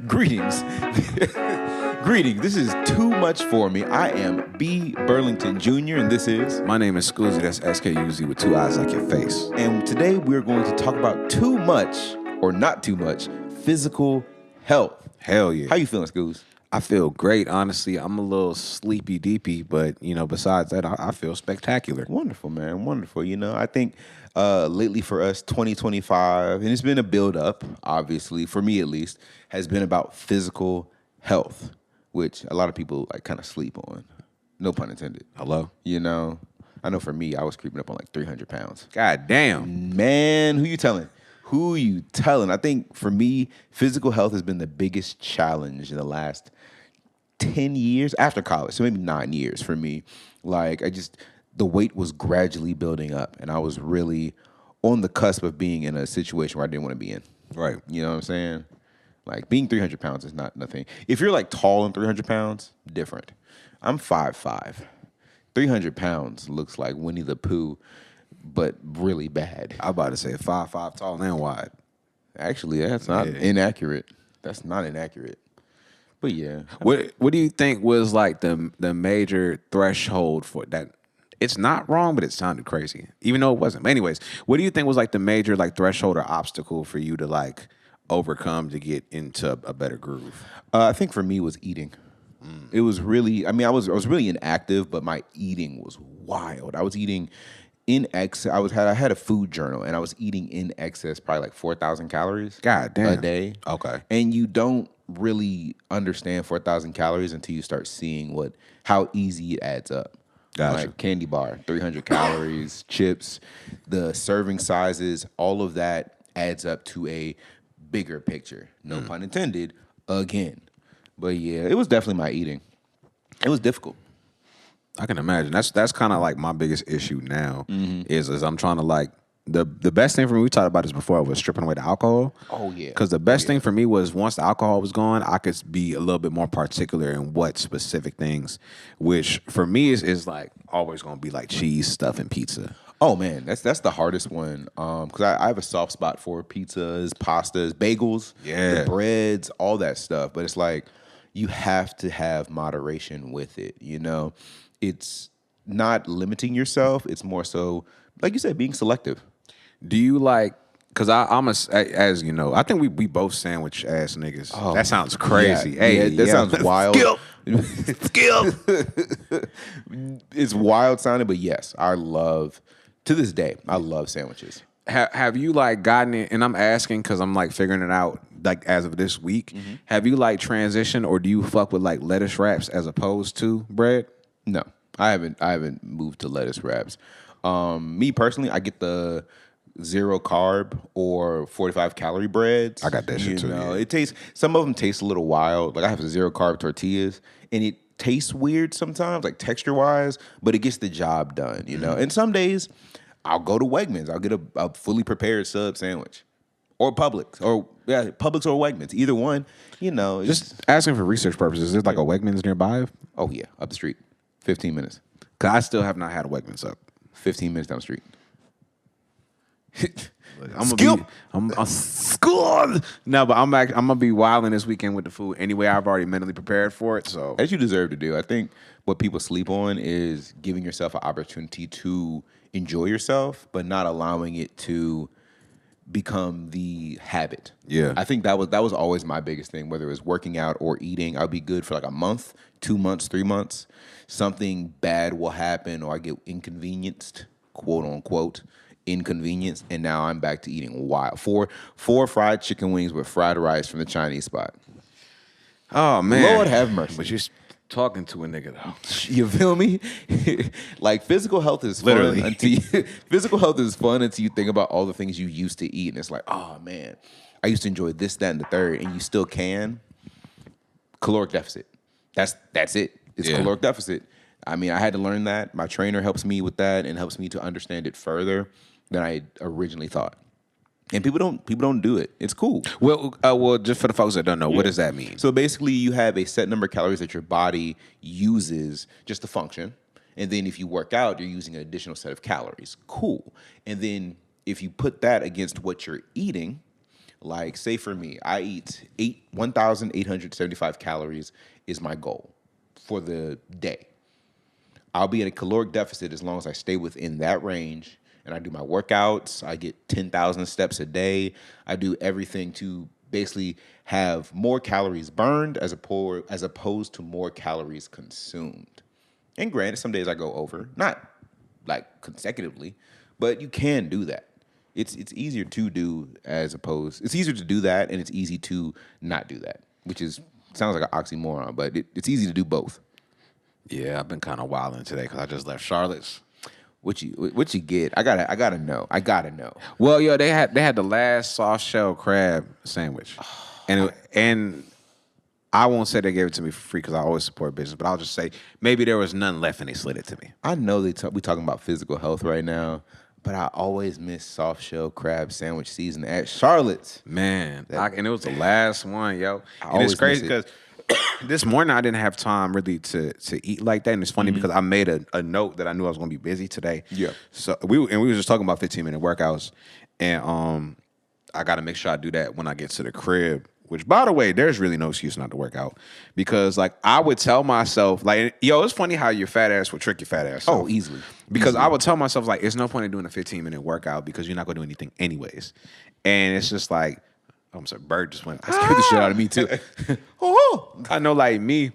Greetings. Greetings. This is Too Much For Me. I am B. Burlington Jr., and this is... My name is Skuzii. That's Skuzii with two eyes like your face. And today we're going to talk about too much, or not too much, physical health. Hell yeah. How you feeling, Skuz? I feel great, honestly. I'm a little sleepy deepy, but, besides that, I feel spectacular. Wonderful, man. Wonderful. I think lately for us, 2025, and it's been a build-up, obviously, for me at least, has been about physical health, which a lot of people kind of sleep on. No pun intended. Hello? I know for me, I was creeping up on 300 pounds. God damn. Man, who you telling? Who you telling? I think for me, physical health has been the biggest challenge in the last 10 years after college, so maybe 9 years for me. The weight was gradually building up, and I was really on the cusp of being in a situation where I didn't want to be in. Right. You know what I'm saying? Being 300 pounds is not nothing. If you're tall and 300 pounds, different. I'm 5'5". 300 pounds looks like Winnie the Pooh, but really bad. I'm about to say 5'5", tall and wide. Actually, that's not inaccurate. That's not inaccurate. But yeah. What do you think was the major threshold for that? It's not wrong, but it sounded crazy, even though it wasn't. But anyways, what do you think was the major threshold or obstacle for you to overcome to get into a better groove? I think for me was eating. It was really, I was really inactive, but my eating was wild. I was eating in excess. I had a food journal, and I was eating in excess, probably 4,000 calories. God damn. A day. Okay. And you don't really understand 4,000 calories until you start seeing how easy it adds up. Gotcha. Candy bar, 300 calories, chips, the serving sizes, all of that adds up to a bigger picture. No pun intended, again. But yeah, it was definitely my eating. It was difficult. I can imagine. That's kind of my biggest issue now is I'm trying to the best thing for me, we talked about this before, was stripping away the alcohol. Oh, yeah. Because the best thing for me was once the alcohol was gone, I could be a little bit more particular in what specific things, which for me is always going to be cheese, stuff, and pizza. Oh, man, that's the hardest one because I have a soft spot for pizzas, pastas, bagels, the breads, all that stuff. But it's you have to have moderation with it, It's not limiting yourself. It's more so, like you said, being selective. Do you because as you know, I think we both sandwich ass niggas. Oh, that sounds crazy. Yeah, that sounds wild. Skill. It's wild sounding, but yes, to this day, I love sandwiches. Have you gotten it? And I'm asking because I'm figuring it out as of this week. Mm-hmm. Have you transitioned, or do you fuck with lettuce wraps as opposed to bread? No, I haven't moved to lettuce wraps. Me personally, I get the 0 carb or 45 calorie breads. I got that shit too. Some of them taste a little wild. I have 0 carb tortillas, and it tastes weird sometimes, texture wise, but it gets the job done, And some days I'll go to Wegmans. I'll get a fully prepared sub sandwich, or Publix, or Wegmans, either one. Just asking for research purposes. Is there a Wegmans nearby? Oh yeah, up the street, 15 minutes. Cause I still have not had a Wegmans up. 15 minutes down the street. I'm school. No, but I'm gonna be wilding this weekend with the food anyway. I've already mentally prepared for it. So as you deserve to do. I think what people sleep on is giving yourself an opportunity to enjoy yourself, but not allowing it to become the habit. Yeah, I think that was always my biggest thing. Whether it was working out or eating, I'll be good for a month, 2 months, 3 months. Something bad will happen, or I get inconvenienced, quote unquote. Inconvenience, and now I'm back to eating wild. Four fried chicken wings with fried rice from the Chinese spot. Oh man, Lord have mercy. But you're talking to a nigga though. You feel me? Physical health is fun literally. Physical health is fun until you think about all the things you used to eat, and it's oh man, I used to enjoy this, that, and the third, and you still can. Caloric deficit. That's it. It's caloric deficit. I had to learn that. My trainer helps me with that and helps me to understand it further than I originally thought. And people don't do it. It's cool. Well, just for the folks that don't know, what does that mean? So basically, you have a set number of calories that your body uses just to function, and then if you work out, you're using an additional set of calories. Cool. And then if you put that against what you're eating, Like, say for me, I eat 1,875 calories is my goal for the day. I'll be at a caloric deficit as long as I stay within that range and I do my workouts. I get 10,000 steps a day. I do everything to basically have more calories burned as opposed to more calories consumed. And granted, some days I go over, not like consecutively, but you can do that. It's easier to do it's easier to do that, and it's easy to not do that, which sounds like an oxymoron, but it's easy to do both. Yeah, I've been kind of wilding today because I just left Charlotte's. What you get? I gotta know. Well, yo, they had the last soft shell crab sandwich, and I won't say they gave it to me for free because I always support business, but I'll just say maybe there was none left and they slid it to me. I know we talking about physical health right now, but I always miss soft shell crab sandwich season at Charlotte's. Man, and it was the last one, yo. And always it's crazy miss because this morning I didn't have time really to eat like that, and it's funny because I made a note that I knew I was going to be busy today. Yeah. So we were just talking about 15-minute workouts, and I got to make sure I do that when I get to the crib. Which, by the way, there's really no excuse not to work out because, like, I would tell myself, like, yo, it's funny how your fat ass would trick your fat ass. Oh, easily. Because I would tell myself, like, it's no point in doing a 15-minute workout because you're not going to do anything anyways. And it's just like, I'm sorry, bird just went. That scared the shit out of me too. I know, like me,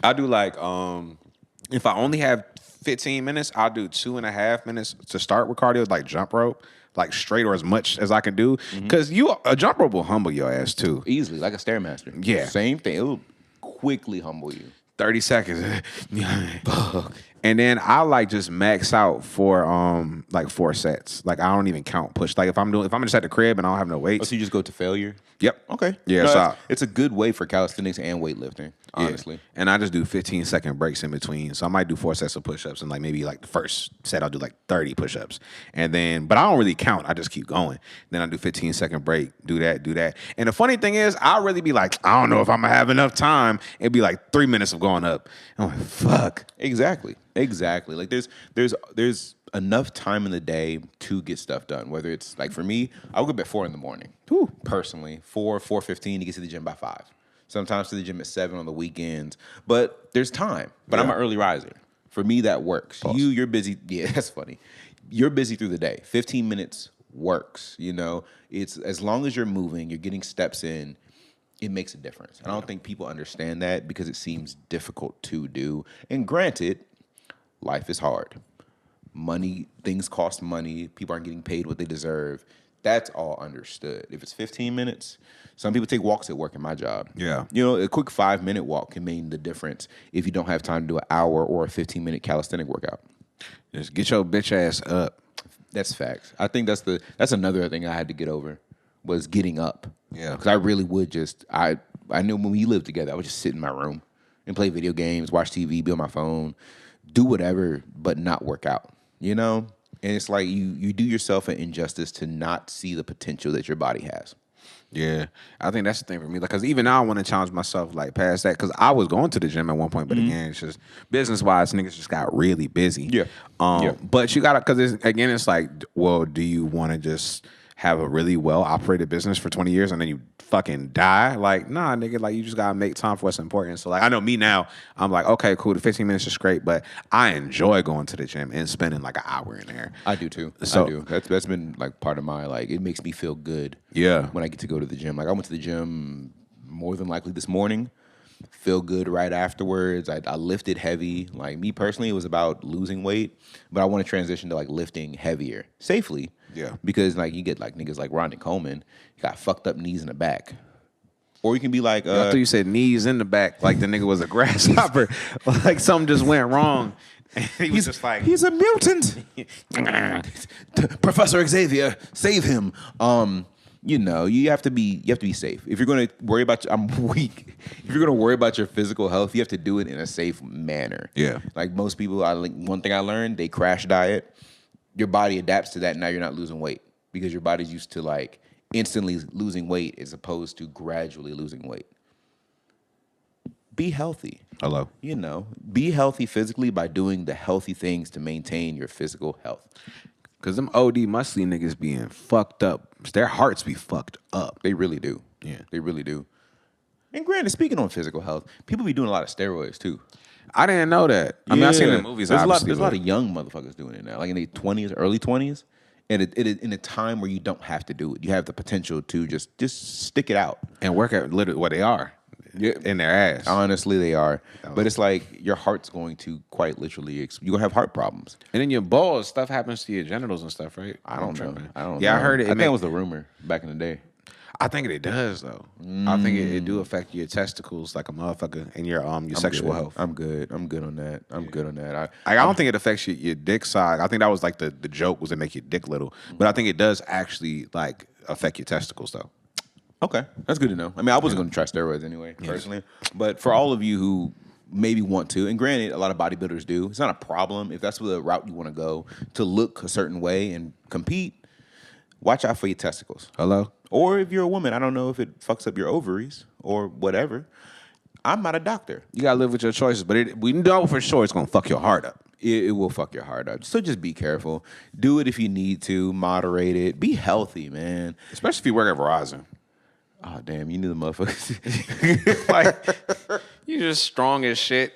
I do like if I only have 15 minutes, I'll do 2.5 minutes to start with cardio, like jump rope, like straight or as much as I can do. Because a jump rope will humble your ass too. Easily, like a Stairmaster. Yeah. Same thing. It will quickly humble you. 30 seconds. And then I like just max out for like 4 sets. Like I don't even count push. Like if I'm just at the crib and I don't have no Oh, weights. so you just go to failure? Yep. Okay. Yeah, No, so it's a good way for calisthenics and weightlifting, honestly. Yeah. And I just do 15-second breaks in between. So I might do 4 sets of push-ups and like maybe like the first set I'll do like 30 push-ups. And then, but I don't really count. I just keep going. Then I do 15-second break, do that. And the funny thing is, I'll really be like, I don't know if I'm gonna have enough time. It'd be like 3 minutes of going up. I'm like, fuck. Exactly. Like there's enough time in the day to get stuff done. Whether it's like for me, I wake up at 4 in the morning. Personally, 4:15 to get to the gym by 5. Sometimes to the gym at 7 on the weekends. But there's time. But I'm an early riser. For me, that works. Pause. You're busy. Yeah, that's funny. You're busy through the day. 15 minutes works. You know, it's as long as you're moving, you're getting steps in. It makes a difference. I don't think people understand that because it seems difficult to do. And granted, life is hard. Money, things cost money. People aren't getting paid what they deserve. That's all understood. If it's 15 minutes, some people take walks at work in my job. Yeah. You know, a quick 5-minute walk can mean the difference if you don't have time to do an hour or a 15-minute calisthenic workout. Just get your bitch ass up. That's facts. I think that's another thing I had to get over was getting up. Yeah. Because I really would I knew when we lived together, I would just sit in my room and play video games, watch TV, be on my phone, do whatever, but not work out, you know? And it's like you do yourself an injustice to not see the potential that your body has. Yeah, I think that's the thing for me. Like, cause even now I want to challenge myself like past that. Cause I was going to the gym at one point, but again, it's just business wise, niggas just got really busy. Yeah. But you gotta, cause it's like, well, do you want to just have a really well operated business for 20 years and then you fucking die? Like, nah, nigga, like you just gotta make time for what's important. So like, I know me now, I'm like, okay, cool, the 15 minutes is great, but I enjoy going to the gym and spending like an hour in there. I do too. So, I do. That's been like part of my, like, it makes me feel good. Yeah. When I get to go to the gym. Like I went to the gym more than likely this morning. Feel good right afterwards. I lifted heavy. Like me personally, it was about losing weight, but I want to transition to like lifting heavier safely. Yeah. Because like you get like niggas like Ronnie Coleman, you got fucked up knees in the back. Or you can be like, I thought you said knees in the back, like the nigga was a grasshopper, like something just went wrong. And he was just like, he's a mutant. Professor Xavier, save him. You know, you have to be safe. If you're going to worry about, I'm weak. If you're going to worry about your physical health, you have to do it in a safe manner. Yeah. Like most people, one thing I learned, they crash diet. Your body adapts to that. Now you're not losing weight because your body's used to like instantly losing weight as opposed to gradually losing weight. Be healthy. hello. You know, be healthy physically by doing the healthy things to maintain your physical health. Cause them OD muscly niggas being fucked up. Their hearts be fucked up. They really do. Yeah. They really do. And granted, speaking on physical health, people be doing a lot of steroids too. I didn't know that. I mean, I seen it in movies. There's obviously, a lot of young motherfuckers doing it now, like in their 20s, early 20s, and it in a time where you don't have to do it. You have the potential to just stick it out and work at literally what they are. Yeah. In their ass. Honestly, they are. But it's like your heart's going to quite literally, you're going to have heart problems. And then your balls, stuff happens to your genitals and stuff, right? I don't know. Yeah, I heard it. I think it was a rumor back in the day. I think it does, though. I think it do affect your testicles like a motherfucker and your sexual health. I'm good. I'm good on that. I'm good on that. I don't think it affects your dick side. I think that was like the joke was to make your dick little. But I think it does actually like affect your testicles, though. Okay, that's good to know. I mean, I wasn't going to try steroids anyway, personally. But for all of you who maybe want to, and granted, a lot of bodybuilders do, it's not a problem. If that's the route you want to go to look a certain way and compete, watch out for your testicles. Hello? Or if you're a woman, I don't know if it fucks up your ovaries or whatever. I'm not a doctor. You got to live with your choices, but we know for sure it's going to fuck your heart up. It will fuck your heart up. So just be careful. Do it if you need to. Moderate it. Be healthy, man. Especially if you work at Verizon. Oh, damn, you knew the motherfuckers. Like, you just strong as shit.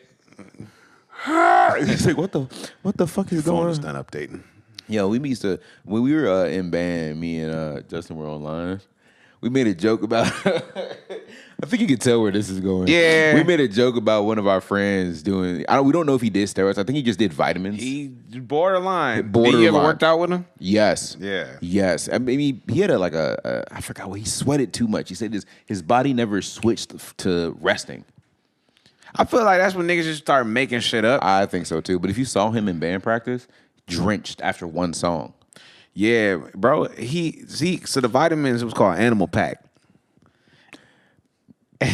He's like, what the fuck is going on? Phone is done updating. Yo, we used to, when we were in band, me and Justin were online, we made a joke about, I think you can tell where this is going. Yeah. We made a joke about one of our friends doing, we don't know if he did steroids. I think he just did vitamins. He borderline. Borderline. Did you ever worked out with him? Yes. Yeah. Yes. I mean, he had I forgot what, he sweated too much. He said his body never switched to resting. I feel like that's when niggas just start making shit up. I think so too. But if you saw him in band practice, drenched after one song. Yeah, bro. So the vitamins, it was called Animal Pack. And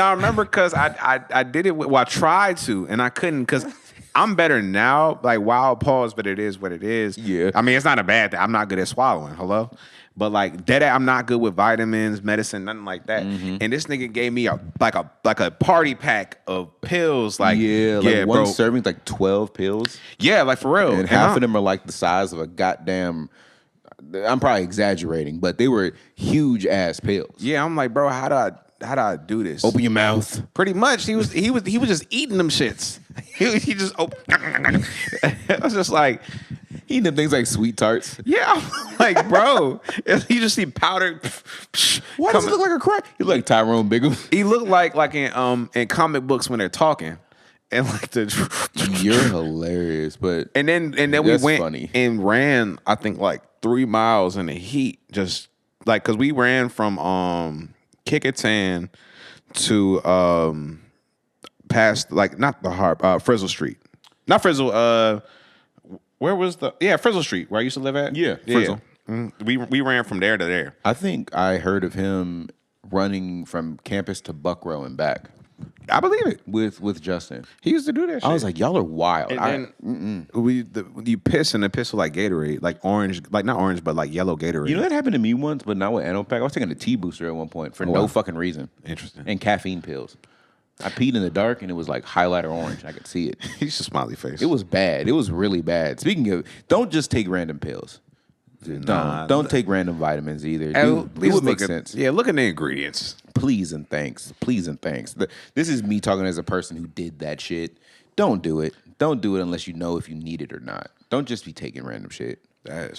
I remember because I did it, I tried to, and I couldn't because I'm better now. Like, wild pause, but it is what it is. Yeah. I mean, it's not a bad thing. I'm not good at swallowing. Hello? But like I'm not good with vitamins, medicine, nothing like that. Mm-hmm. And this nigga gave me a party pack of pills. Like one bro. serving like 12 pills. Yeah, like for real. And half of them are like the size of a goddamn. I'm probably exaggerating, but they were huge ass pills. Yeah, I'm like, bro, how do I do this? Open your mouth. Pretty much. He was just eating them shits. He just opened. I was just like. Eating them things like sweet tarts. Yeah, I'm like, bro, you just see powder. Why does he look like a crack? He look like Tyrone Biggum. He looked like in comic books when they're talking, and like You're hilarious, but and then we went and ran. I think like 3 miles in the heat, just like because we ran from Kickerton to past like not the Harp, Frizzle Street, not Frizzle. Where was Frizzle Street, where I used to live at? Yeah, Frizzle. Mm-hmm. We ran from there to there. I think I heard of him running from campus to Buckrow and back. I believe it. With Justin. He used to do that shit. I was like, y'all are wild. And then you piss and the piss was like Gatorade, like orange, like not orange, but like yellow Gatorade. You know that happened to me once, but not with Animal Pack. I was taking a T booster at one point for no fucking reason. Interesting. And caffeine pills. I peed in the dark and it was like highlighter orange. I could see it. He's a smiley face. It was bad. It was really bad. Speaking of, don't just take random pills. Don't take random vitamins either. It would make sense. Yeah, look at the ingredients. Please and thanks. Please and thanks. This is me talking as a person who did that shit. Don't do it. Don't do it unless you know if you need it or not. Don't just be taking random shit.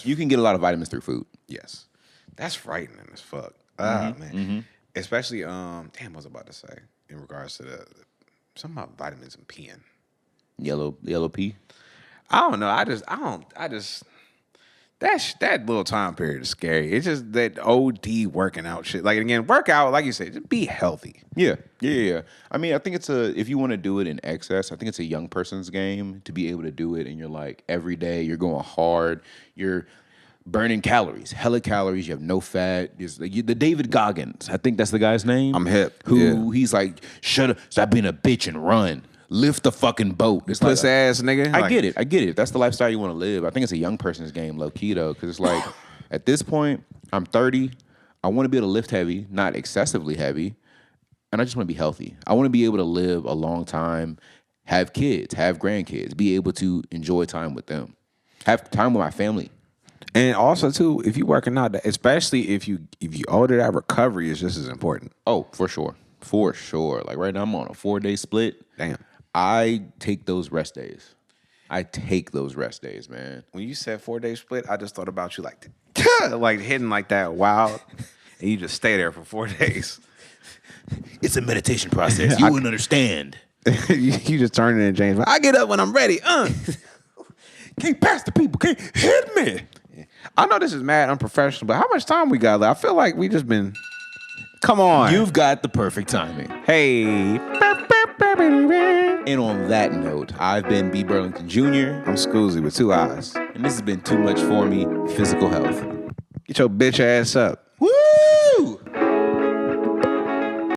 You can get a lot of vitamins through food. Yes. That's frightening as fuck. Man. Mm-hmm. Especially, damn, what was I about to say in regards to something about vitamins and peeing. Yellow pee? I don't know. I just that little time period is scary. It's just that OD working out shit. Like again, work out, like you said, just be healthy. Yeah. I mean, I think if you want to do it in excess, I think it's a young person's game to be able to do it and you're like every day, you're going hard, you're burning calories, hella calories, you have no fat. The David Goggins, I think that's the guy's name. I'm hip. He's like, shut up, stop being a bitch and run. Lift the fucking boat. It's puss ass nigga. I get it. That's the lifestyle you want to live. I think it's a young person's game, low key though, because it's like at this point, I'm 30. I want to be able to lift heavy, not excessively heavy, and I just want to be healthy. I want to be able to live a long time, have kids, have grandkids, be able to enjoy time with them. Have time with my family. And also too, if you working out, especially if you older, that recovery is just as important. Oh, for sure. For sure. Like right now I'm on a 4-day split. Damn. I take those rest days. Man. When you said 4-day split, I just thought about you like like hitting like that wild, and you just stay there for 4 days. It's a meditation process. You wouldn't understand. you just turn it in James. I get up when I'm ready. Can't pass the people. Can't hit me. I know this is mad unprofessional, but how much time we got left? I feel like we just been. Come on. You've got the perfect timing. Hey. And on that note, I've been B. Burlington Jr. I'm Skuzii with 2 eyes. And this has been Too Much For Me Physical Health. Get your bitch ass up. Woo!